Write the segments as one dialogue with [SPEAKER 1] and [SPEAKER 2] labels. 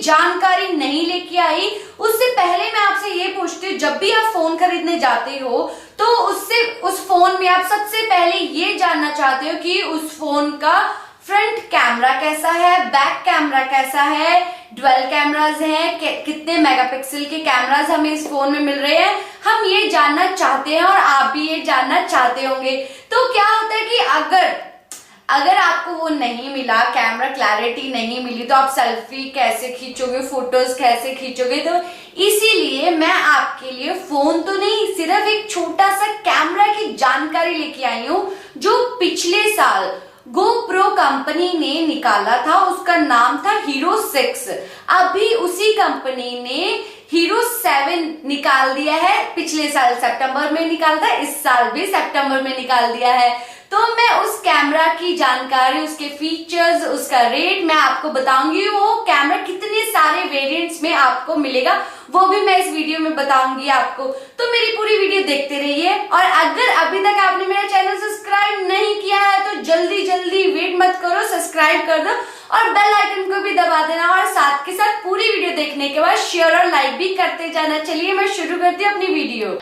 [SPEAKER 1] जानकारी नहीं लेके आई। उससे पहले मैं आपसे ये पूछती हूँ, जब भी आप फोन खरीदने जाते हो तो उस फोन में आप सबसे पहले ये जानना चाहते हो कि उस फोन का फ्रंट कैमरा कैसा है, बैक कैमरा कैसा है, डुअल कैमराज हैं, कितने मेगापिक्सल के कैमराज हमें इस फोन में मिल रहे हैं, हम ये जानना चाहते हैं और आप भी ये जानना चाहते होंगे। तो क्या होता है कि अगर आपको वो नहीं मिला, कैमरा क्लैरिटी नहीं मिली, तो आप सेल्फी कैसे खींचोगे, फोटोज कैसे खींचोगे। तो इसीलिए मैं आपके लिए फोन तो नहीं, सिर्फ एक छोटा सा कैमरा की जानकारी लेके आई हूँ जो पिछले साल GoPro कंपनी ने निकाला था। उसका नाम था HERO6। अभी उसी कंपनी ने HERO7 निकाल दिया है। पिछले साल सितंबर में निकाला था, इस साल भी सितंबर में निकाल दिया है। तो मैं उस कैमरा की जानकारी, उसके फीचर्स, उसका रेट मैं आपको बताऊंगी। वो कैमरा कितने सारे वेरिएंट्स में आपको मिलेगा वो भी मैं इस वीडियो में बताऊंगी आपको। तो मेरी पूरी वीडियो देखते रहिए। और अगर अभी तक आपने मेरा चैनल सब्सक्राइब नहीं किया है तो जल्दी जल्दी वेट मत करो, सब्सक्राइब कर दो और बेल आइकन को भी दबा देना। और साथ के साथ पूरी वीडियो देखने के बाद शेयर और लाइक भी करते जाना। चलिए मैं शुरू करती हूँ अपनी वीडियो।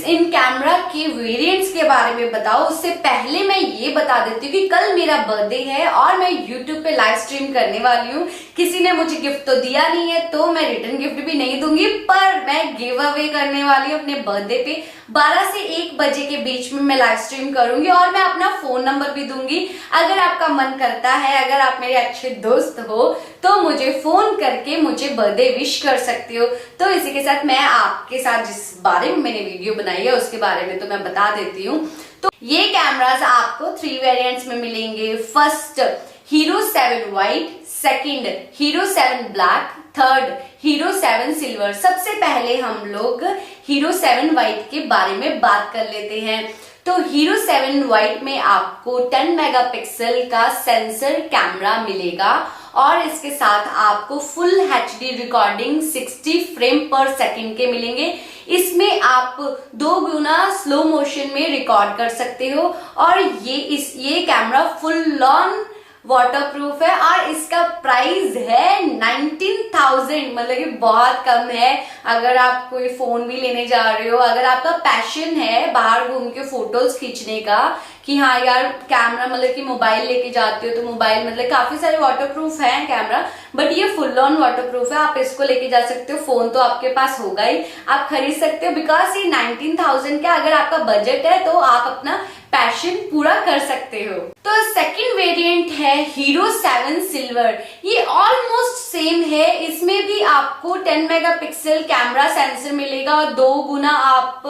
[SPEAKER 1] इन कैमरा के वेरिएंट्स के बारे में बताओ, उससे पहले मैं ये बता देती हूँ कि कल मेरा बर्थडे है और मैं YouTube पे लाइव स्ट्रीम करने वाली हूँ। किसी ने मुझे गिफ्ट तो दिया नहीं है तो मैं रिटर्न गिफ्ट भी नहीं दूंगी, पर मैं गिव अवे करने वाली हूँ अपने बर्थडे पे। 12 से 1 बजे के बीच में मैं लाइव स्ट्रीम करूंगी और मैं अपना फोन नंबर भी दूंगी। अगर आपका मन करता है, अगर आप मेरे अच्छे दोस्त हो तो मुझे फोन करके मुझे बर्थडे विश कर सकते हो। तो इसी के साथ मैं आपके साथ जिस बारे में मैंने वीडियो बनाई है उसके बारे में तो मैं बता देती हूँ। तो ये कैमरास आपको 3 वेरिएंट्स में मिलेंगे। First HERO7 white, second HERO7 black, third HERO7 silver. सबसे पहले हम लोग HERO7 व्हाइट के बारे में बात कर लेते हैं। तो HERO7 व्हाइट में आपको 10 मेगापिक्सल का सेंसर कैमरा मिलेगा और इसके साथ आपको फुल HD रिकॉर्डिंग 60 फ्रेम पर सेकंड के मिलेंगे। इसमें आप 2 गुना स्लो मोशन में रिकॉर्ड कर सकते हो और ये कैमरा फुल ऑन वाटरप्रूफ है और इसका प्राइस है 19,000, मतलब कि बहुत कम है। अगर आप कोई फोन भी लेने जा रहे हो, अगर आपका पैशन है बाहर घूम के फोटोज खींचने का कि हाँ यार कैमरा, मतलब कि मोबाइल लेके जाते हो तो मोबाइल मतलब काफी सारे वाटरप्रूफ है कैमरा, बट ये फुल ऑन वाटरप्रूफ है। आप इसको लेके जा सकते हो, फोन तो आपके पास होगा ही, आप खरीद सकते हो बिकॉज ये 19,000 का अगर आपका बजट है तो आप अपना पैशन पूरा कर सकते हो। तो सेकंड वेरिएंट है HERO7 सिल्वर। ये ऑलमोस्ट सेम है, इसमें भी आपको 10 मेगापिक्सल कैमरा सेंसर मिलेगा और 2 गुना आप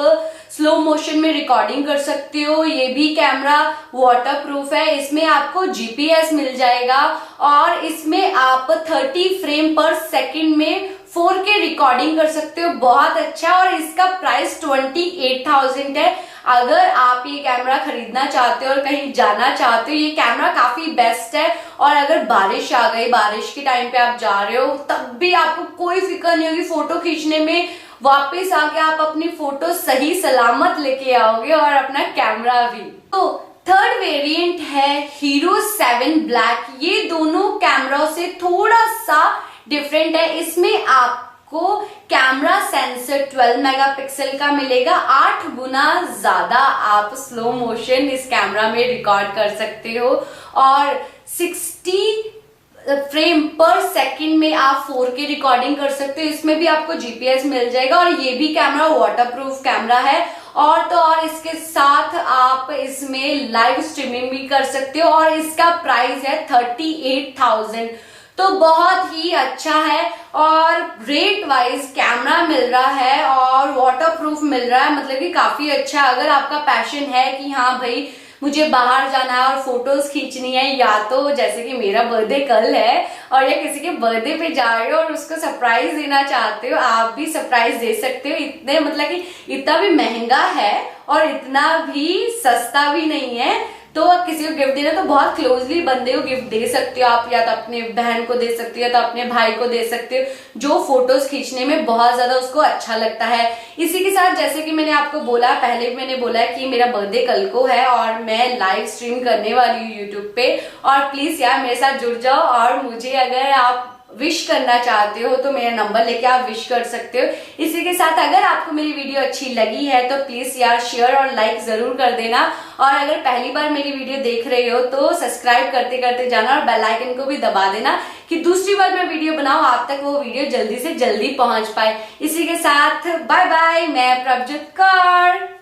[SPEAKER 1] स्लो मोशन में रिकॉर्डिंग कर सकते हो। ये भी कैमरा वाटरप्रूफ है। इसमें आपको GPS मिल जाएगा और इसमें आप 30 फ्रेम पर सेकंड में 4K रिकॉर्डिंग कर सकते हो। बहुत अच्छा। और इसका प्राइस 28,000 है। अगर आप ये कैमरा खरीदना चाहते हो और कहीं जाना चाहते हो, ये कैमरा काफी बेस्ट है। और अगर बारिश आ गई, बारिश के टाइम पे आप जा रहे हो, तब भी आपको कोई फिक्र नहीं होगी फोटो खींचने में। वापस आके आप अपनी फोटो सही सलामत लेके आओगे और अपना कैमरा भी। तो थर्ड वेरिएंट है HERO7 ब्लैक। ये दोनों कैमरा से थोड़ा सा डिफरेंट है। इसमें आपको कैमरा सेंसर 12 मेगापिक्सल का मिलेगा। 8 गुना ज्यादा आप स्लो मोशन इस कैमरा में रिकॉर्ड कर सकते हो और 60 फ्रेम पर सेकंड में आप 4K रिकॉर्डिंग कर सकते हो। इसमें भी आपको GPS मिल जाएगा और ये भी कैमरा वाटरप्रूफ कैमरा है। और तो और इसके साथ आप इसमें लाइव स्ट्रीमिंग भी कर सकते हो और इसका प्राइस है 38,000। तो बहुत ही अच्छा है और रेट वाइज कैमरा मिल रहा है और वाटरप्रूफ मिल रहा है, मतलब कि काफी अच्छा। अगर आपका पैशन है कि हाँ भाई मुझे बाहर जाना है और फोटोज खींचनी है, या तो जैसे कि मेरा बर्थडे कल है और या किसी के बर्थडे पे जा रहे हो और उसको सरप्राइज देना चाहते हो, आप भी सरप्राइज दे सकते हो। इतने मतलब कि इतना भी महंगा है और इतना भी सस्ता भी नहीं है। तो किसी को गिफ्ट देना तो बहुत क्लोजली बंदे को गिफ्ट दे सकते हो आप, या तो अपने बहन को दे सकते हो या तो अपने भाई को दे सकते हो जो फोटोज खींचने में बहुत ज्यादा उसको अच्छा लगता है। इसी के साथ जैसे कि मैंने आपको बोला, पहले भी मैंने बोला है कि मेरा बर्थडे कल को है और मैं लाइव स्ट्रीम करने वाली हूँ यूट्यूब पे, और प्लीज यार मेरे साथ जुड़ जाओ। और मुझे अगर आप विश करना चाहते हो तो मेरा नंबर लेके आप विश कर सकते हो। इसी के साथ अगर आपको मेरी वीडियो अच्छी लगी है तो प्लीज यार शेयर और लाइक जरूर कर देना, और अगर पहली बार मेरी वीडियो देख रहे हो तो सब्सक्राइब करते करते जाना और बेल आइकन को भी दबा देना कि दूसरी बार मैं वीडियो बनाऊं आप तक वो वीडियो जल्दी से जल्दी पहुंच पाए। इसी के साथ बाय बाय, मैं प्रभजोत कौर।